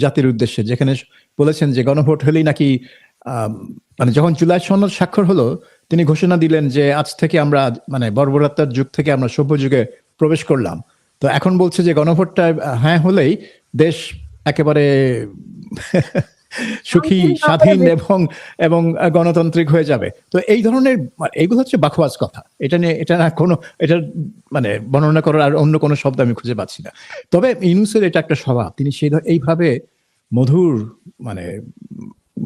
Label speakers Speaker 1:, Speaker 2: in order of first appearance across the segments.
Speaker 1: জাতির উদ্দেশ্যে, যেখানে বলেছেন যে গণভোট হলেই নাকি মানে যখন জুলাই সনদ স্বাক্ষর হলো তিনি ঘোষণা দিলেন যে আজ থেকে আমরা মানে বর্বরতার যুগ থেকে আমরা সভ্য যুগে প্রবেশ করলাম। তো এখন বলছে যে গণভোটটা হ্যাঁ হলেই দেশ একেবারে সুখী, স্বাধীন এবং এবং গণতান্ত্রিক হয়ে যাবে। তো এই ধরনের এইগুলো হচ্ছে বাকওয়াজ কথা। এটা নিয়ে এটা না কোনো এটা মানে বর্ণনা করার আর অন্য কোনো শব্দ আমি খুঁজে পাচ্ছি না। তবে ইউনূসের এটা একটা স্বভাব, তিনি এইভাবে মধুর মানে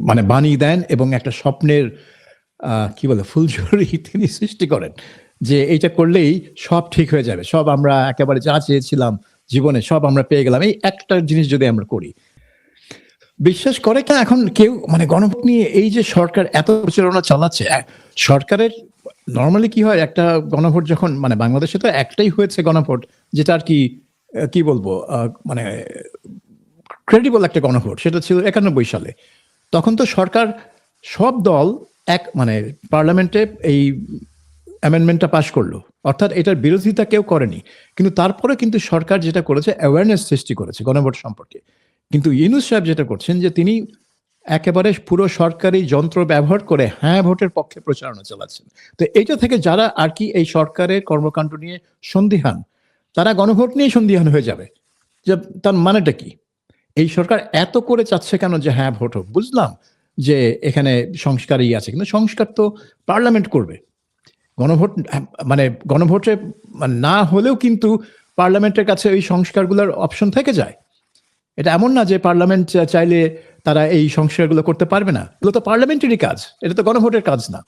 Speaker 1: মানে বাণী দেন এবং একটা স্বপ্নের কি বলে ফুলঝুরি তিনি সৃষ্টি করেন যে এইটা করলেই সব ঠিক হয়ে যাবে, সব আমরা একেবারে যা চেয়েছিলাম জীবনে সব আমরা পেয়ে গেলাম এই একটা জিনিস যদি আমরা করি। বিশ্বাস করে কি এখন কেউ মানে গণভোট নিয়ে এই যে সরকার এত প্রচারণা চালাচ্ছে, সরকারের নর্মালি কি হয় একটা গণভোট যখন মানে বাংলাদেশে তো একটাই হয়েছে গণভোট যেটা আর কি কি বলবো মানে ক্রেডিবল একটা গণভোট, সেটা ছিল 91 সালে। তখন তো সরকার সব দল এক মানে পার্লামেন্টে এই অ্যামেন্ডমেন্টটা পাশ করলো, অর্থাৎ এটার বিরোধিতা কেউ করেনি। কিন্তু তারপরে কিন্তু সরকার যেটা করেছে অ্যাওয়ারনেস সৃষ্টি করেছে গণভোট সম্পর্কে। কিন্তু ইউনূস সাহেব যেটা করছেন যে তিনি একেবারে পুরো সরকারি যন্ত্র ব্যবহার করে হ্যাঁ ভোটের পক্ষে প্রচারণা চালাচ্ছেন। তো এইটা থেকে যারা আর কি এই সরকারের কর্মকাণ্ড নিয়ে সন্দিহান, তারা গণভোট নিয়ে সন্দিহান হয়ে যাবে যে তার মানেটা কি, এই সরকার এত করে চাচ্ছে কেন যে হ্যাঁ ভোট হোক। বুঝলাম যে এখানে সংস্কারই আছে, কিন্তু সংস্কার তো পার্লামেন্ট করবে। গণভোট মানে গণভোটে না হলেও কিন্তু পার্লামেন্টের কাছে ওই সংস্কারগুলোর অপশন থেকে যায়। এটা এমন না যে পার্লামেন্ট চাইলে তারা এই সংস্কারগুলো করতে পারবে না, এগুলো তো পার্লামেন্টেরই কাজ, এটা তো গণভোটের কাজ না।